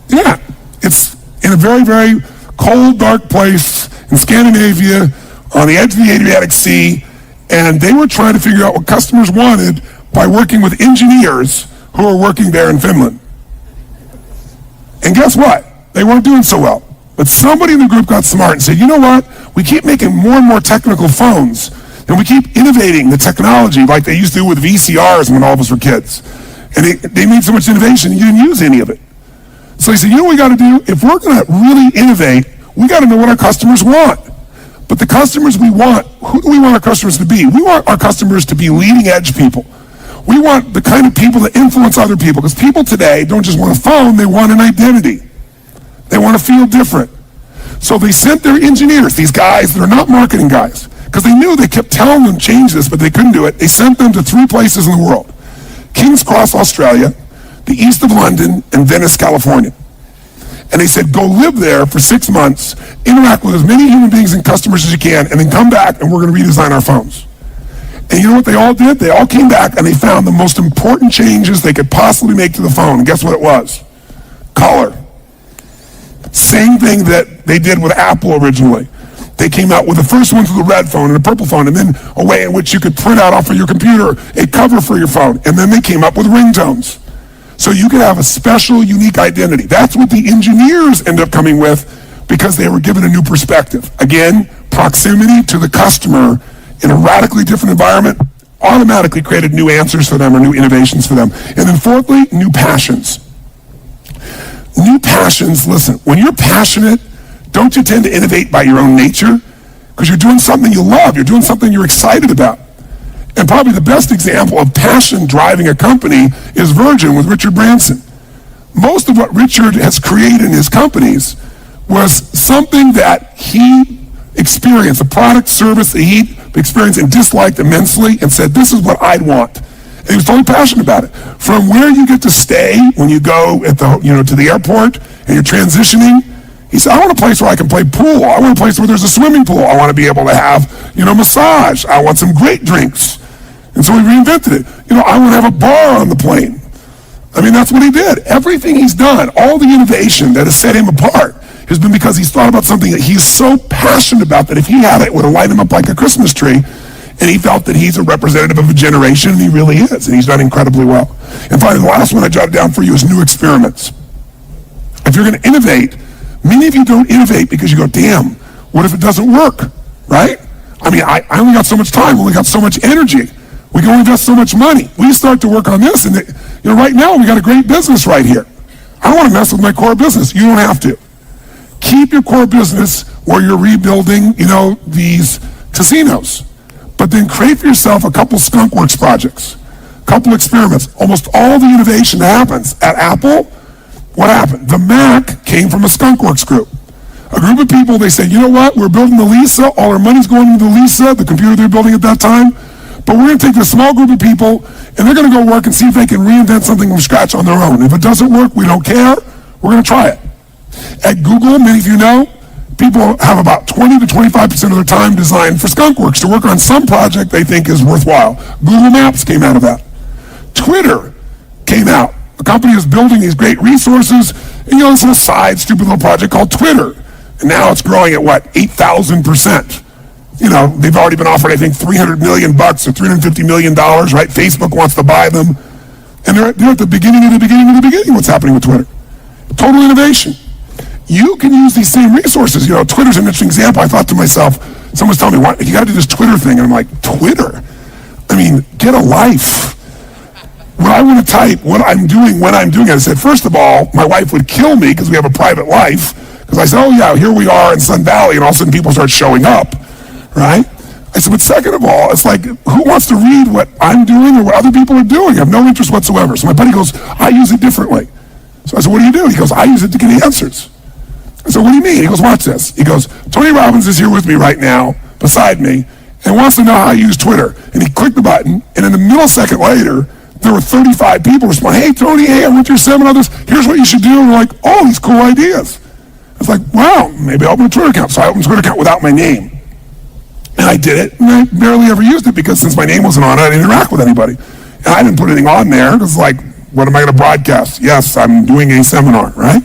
Yeah, it's in a very, very cold, dark place in Scandinavia on the edge of the Adriatic Sea, and they were trying to figure out what customers wanted by working with engineers who were working there in Finland. And guess what? They weren't doing so well. But somebody in the group got smart and said, you know what? We keep making more and more technical phones, and we keep innovating the technology like they used to do with VCRs when all of us were kids. And they made so much innovation, you didn't use any of it. So he said, you know what we got to do? If we're going to really innovate, we got to know what our customers want. But the customers we want, who do we want our customers to be? We want our customers to be leading edge people. We want the kind of people that influence other people, because people today don't just want a phone, they want an identity. They want to feel different. So they sent their engineers, these guys that are not marketing guys, because they knew they kept telling them change this, but they couldn't do it. They sent them to 3 places in the world: King's Cross, Australia, the east of London, and Venice, California. And they said, go live there for 6 months, interact with as many human beings and customers as you can, and then come back and we're going to redesign our phones. And you know what they all did? They all came back and they found the most important changes they could possibly make to the phone. And guess what it was? Color. Same thing that they did with Apple originally. They came out with the first ones with a red phone and a purple phone, and then a way in which you could print out off of your computer a cover for your phone. And then they came up with ringtones. So you could have a special, unique identity. That's what the engineers end up coming with because they were given a new perspective. Again, proximity to the customer in a radically different environment automatically created new answers for them or new innovations for them. And then fourthly, new passions. New passions, listen, when you're passionate, don't you tend to innovate by your own nature? Because you're doing something you love, you're doing something you're excited about. And probably the best example of passion driving a company is Virgin with Richard Branson. Most of what Richard has created in his companies was something that he experienced, a product, service that he experienced and disliked immensely, and said, this is what I'd want. And he was totally passionate about it. From where you get to stay when you go at the, to the airport and you're transitioning, he said, I want a place where I can play pool. I want a place where there's a swimming pool. I want to be able to have, massage. I want some great drinks. And so he reinvented it. I want to have a bar on the plane. I mean, that's what he did. Everything he's done, all the innovation that has set him apart has been because he's thought about something that he's so passionate about that if he had it, it would have lighted him up like a Christmas tree. And he felt that he's a representative of a generation, and he really is. And he's done incredibly well. And finally, the last one I jotted down for you is new experiments. If you're going to innovate, many of you don't innovate because you go, damn, what if it doesn't work, right? I mean, I only got so much time, only got so much energy. We can only invest so much money. We start to work on this, and right now we got a great business right here. I don't want to mess with my core business. You don't have to. Keep your core business where you're rebuilding, these casinos. But then create for yourself a couple skunkworks projects, a couple experiments. Almost all the innovation that happens at Apple, what happened? The Mac came from a skunkworks group. A group of people, they said, you know what? We're building the Lisa. All our money's going into the Lisa, the computer they're building at that time. But we're going to take this small group of people, and they're going to go work and see if they can reinvent something from scratch on their own. If it doesn't work, we don't care. We're going to try it. At Google, many of you know, people have about 20 to 25% of their time designed for skunkworks to work on some project they think is worthwhile. Google Maps came out of that. Twitter came out. A company is building these great resources, and this little side, stupid little project called Twitter. And now it's growing at 8,000%. They've already been offered, I think, $300 million or $350 million, right? Facebook wants to buy them. And they're at the beginning of the beginning of the beginning what's happening with Twitter. Total innovation. You can use these same resources. Twitter's an interesting example. I thought to myself, someone's telling me, you got to do this Twitter thing. And I'm like, Twitter? I mean, get a life. When I want to type what I'm doing when I'm doing it, I said, first of all, my wife would kill me because we have a private life. Because I said, oh yeah, here we are in Sun Valley, and all of a sudden people start showing up, right? I said, but second of all, it's like, who wants to read what I'm doing or what other people are doing? I have no interest whatsoever. So my buddy goes, I use it differently. So I said, what do you do? He goes, I use it to get answers. I said, what do you mean? He goes, watch this. He goes, Tony Robbins is here with me right now, beside me, and wants to know how I use Twitter. And he clicked the button, and in a millisecond later, there were 35 people responding, hey, Tony, hey, I went to your seminar, here's what you should do. And we're like, oh, these cool ideas. I was like, wow, maybe I'll open a Twitter account. So I opened a Twitter account without my name. And I did it, and I barely ever used it because since my name wasn't on it, I didn't interact with anybody. And I didn't put anything on there. It was like, what am I going to broadcast? Yes, I'm doing a seminar, right?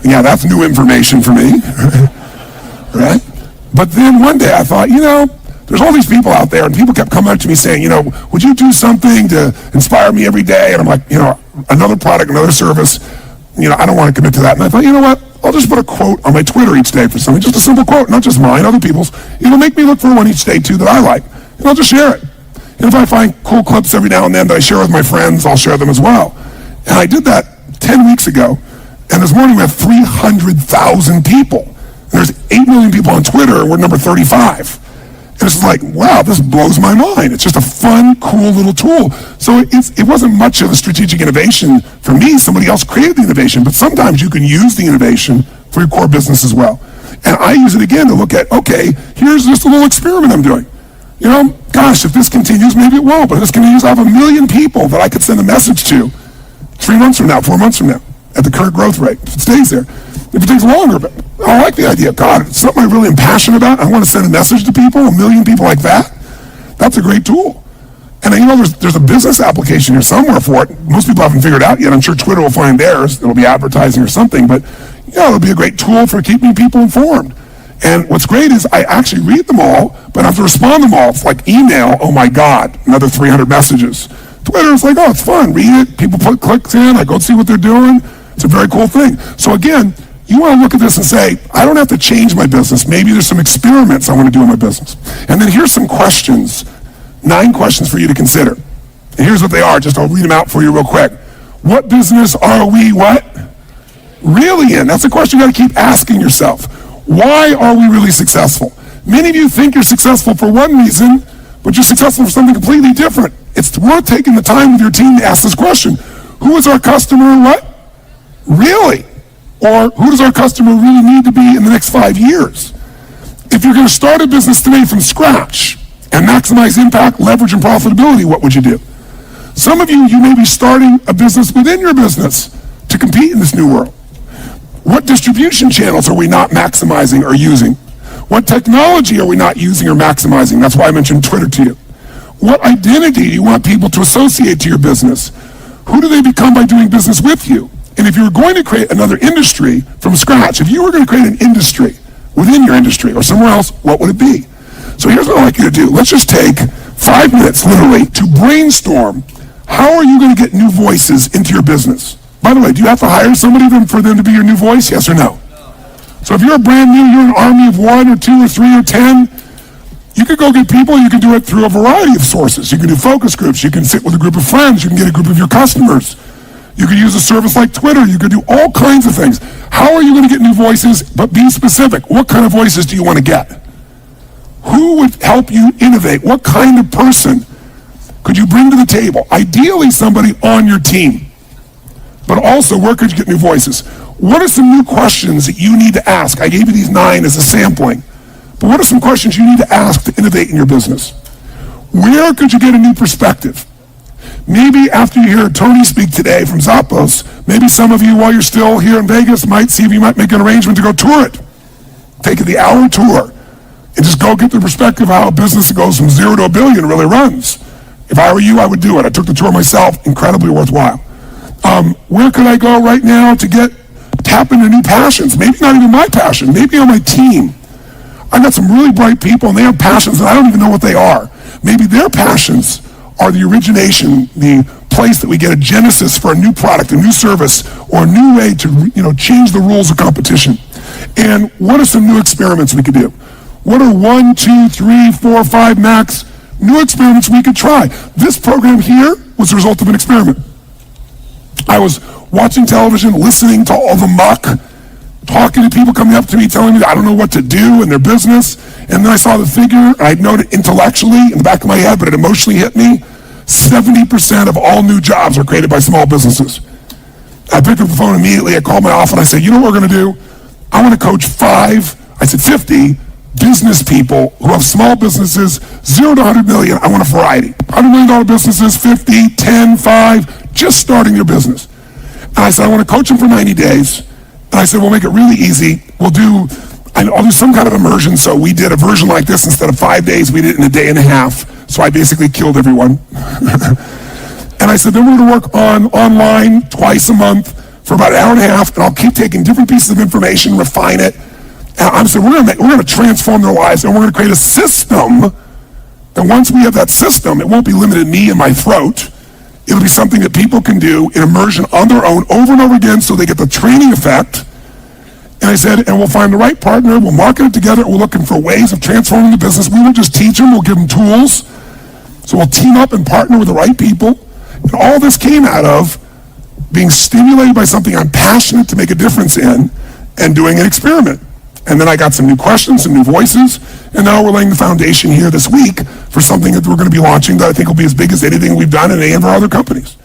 Yeah, that's new information for me, right? But then one day I thought, there's all these people out there, and people kept coming up to me saying, would you do something to inspire me every day? And I'm like, another product, another service, I don't want to commit to that. And I thought, you know what? I'll just put a quote on my Twitter each day for something, just a simple quote, not just mine, other people's. It'll make me look for one each day, too, that I like, and I'll just share it. And if I find cool clips every now and then that I share with my friends, I'll share them as well. And I did that 10 weeks ago, and this morning we have 300,000 people. And there's 8 million people on Twitter, and we're number 35. And it's like, wow, this blows my mind. It's just a fun, cool little tool. So it wasn't much of a strategic innovation for me. Somebody else created the innovation, but sometimes you can use the innovation for your core business as well. And I use it again to look at, okay, here's just a little experiment I'm doing. You know, gosh, if this continues, maybe it won't, but if this continues, I have 1 million people that I could send a message to 3 months from now, 4 months from now, at the current growth rate, if it stays there. If it takes longer, but I like the idea. God, it's something I really am passionate about. I want to send a message to people, 1 million people like that. That's a great tool. And you know, there's a business application here somewhere for it. Most people haven't figured it out yet. I'm sure Twitter will find theirs. It'll be advertising or something, but yeah, it'll be a great tool for keeping people informed. And what's great is I actually read them all, but I have to respond to them all. It's like email, oh my God, another 300 messages. Twitter is like, oh, it's fun, read it. People put clicks in, I go see what they're doing. It's a very cool thing. So again, you want to look at this and say, I don't have to change my business. Maybe there's some experiments I want to do in my business. And then here's some questions, 9 questions for you to consider. And here's what they are, just I'll read them out for you real quick. What business are we really in? That's a question you got to keep asking yourself. Why are we really successful? Many of you think you're successful for one reason, but you're successful for something completely different. It's worth taking the time with your team to ask this question. Who is our customer really? Or who does our customer really need to be in the next 5 years? If you're going to start a business today from scratch and maximize impact, leverage, and profitability, what would you do? Some of you may be starting a business within your business to compete in this new world. What distribution channels are we not maximizing or using? What technology are we not using or maximizing? That's why I mentioned Twitter to you. What identity do you want people to associate to your business? Who do they become by doing business with you? And if you were going to create another industry from scratch, if you were going to create an industry within your industry or somewhere else, what would it be? So here's what I'd like you to do. Let's just take 5 minutes, literally, to brainstorm how are you going to get new voices into your business? By the way, do you have to hire somebody for them to be your new voice? Yes or no? So if you're brand new, you're an army of 1 or 2 or 3 or 10, you could go get people. You can do it through a variety of sources. You can do focus groups. You can sit with a group of friends. You can get a group of your customers. You could use a service like Twitter. You could do all kinds of things. How are you going to get new voices? But be specific. What kind of voices do you want to get? Who would help you innovate? What kind of person could you bring to the table? Ideally, somebody on your team. But also, where could you get new voices? What are some new questions that you need to ask? I gave you these 9 as a sampling. But what are some questions you need to ask to innovate in your business? Where could you get a new perspective? Maybe after you hear Tony speak today from Zappos, maybe some of you, while you're still here in Vegas, might see if you might make an arrangement to go tour it. Take the hour tour and just go get the perspective of how a business that goes from 0 to $1 billion really runs. If I were you, I would do it. I took the tour myself, incredibly worthwhile. Where could I go right now to tap into new passions? Maybe not even my passion, maybe on my team. I've got some really bright people and they have passions and I don't even know what they are. Maybe their passions are the origination, the place that we get a genesis for a new product, a new service, or a new way to change the rules of competition. And what are some new experiments we could do? What are 1, 2, 3, 4, 5 max new experiments we could try? This program here was the result of an experiment. I was watching television, listening to all the muck, talking to people coming up to me, telling me that I don't know what to do in their business. And then I saw the figure. I'd known it intellectually in the back of my head, but it emotionally hit me. 70% of all new jobs are created by small businesses. I picked up the phone immediately. I called my office and I said, you know what we're going to do? I want to coach 50 business people who have small businesses, 0 to 100 million. I want a variety. $100 million businesses, 50, 10, 5, just starting your business. And I said, I want to coach them for 90 days. And I said, we'll make it really easy. I'll do some kind of immersion. So we did a version like this. Instead of 5 days, we did it in a day and a half. So I basically killed everyone. And I said, then we're going to work online twice a month for about an hour and a half. And I'll keep taking different pieces of information, refine it. And I said, we're going to transform their lives. And we're going to create a system. And once we have that system, it won't be limited to me and my throat. It'll be something that people can do in immersion on their own over and over again so they get the training effect. And I said, and we'll find the right partner, we'll market it together, we're looking for ways of transforming the business. We won't just teach them, we'll give them tools. So we'll team up and partner with the right people. And all this came out of being stimulated by something I'm passionate to make a difference in and doing an experiment. And then I got some new questions, some new voices, and now we're laying the foundation here this week for something that we're going to be launching that I think will be as big as anything we've done in any of our other companies.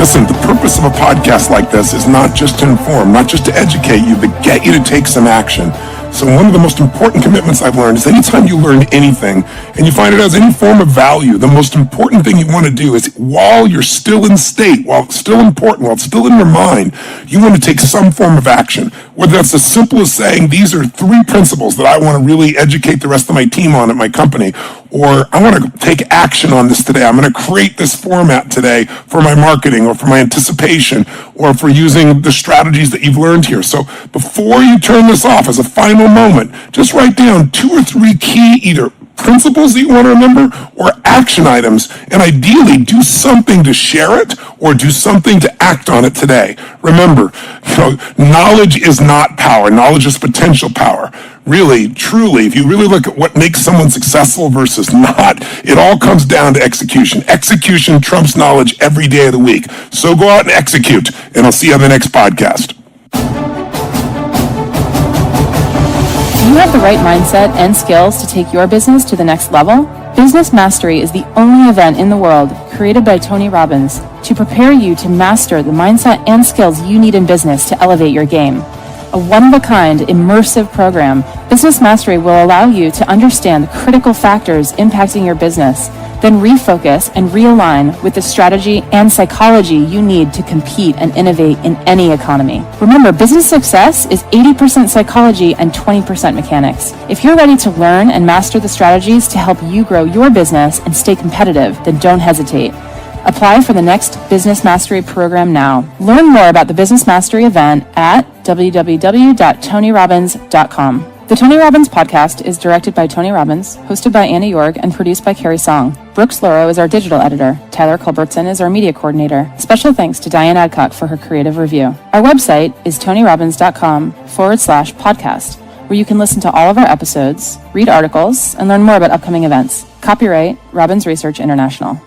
Listen, the purpose of a podcast like this is not just to inform, not just to educate you, but get you to take some action. So one of the most important commitments I've learned is anytime you learn anything and you find it has any form of value, the most important thing you want to do is while you're still in state, while it's still important, while it's still in your mind, you want to take some form of action. Whether that's as simple as saying, these are 3 principles that I want to really educate the rest of my team on at my company, or I want to take action on this today. I'm going to create this format today for my marketing or for my anticipation or for using the strategies that you've learned here. So before you turn this off as a final moment, just write down 2 or 3 key either principles that you want to remember or action items, and ideally do something to share it or do something to act on it today. Remember, knowledge is not power. Knowledge is potential power. Really, truly, if you really look at what makes someone successful versus not, it all comes down to execution. Execution trumps knowledge every day of the week. So go out and execute, and I'll see you on the next podcast. Do you have the right mindset and skills to take your business to the next level? Business Mastery is the only event in the world created by Tony Robbins to prepare you to master the mindset and skills you need in business to elevate your game. A one-of-a-kind, immersive program, Business Mastery will allow you to understand the critical factors impacting your business, then refocus and realign with the strategy and psychology you need to compete and innovate in any economy. Remember, business success is 80% psychology and 20% mechanics. If you're ready to learn and master the strategies to help you grow your business and stay competitive, then don't hesitate. Apply for the next Business Mastery program now. Learn more about the Business Mastery event at www.tonyrobbins.com. The Tony Robbins podcast is directed by Tony Robbins, hosted by Anna Yorg, and produced by Carrie Song. Brooks Loro is our digital editor. Tyler Culbertson is our media coordinator. Special thanks to Diane Adcock for her creative review. Our website is tonyrobbins.com/podcast, where you can listen to all of our episodes, read articles, and learn more about upcoming events. Copyright Robbins Research International.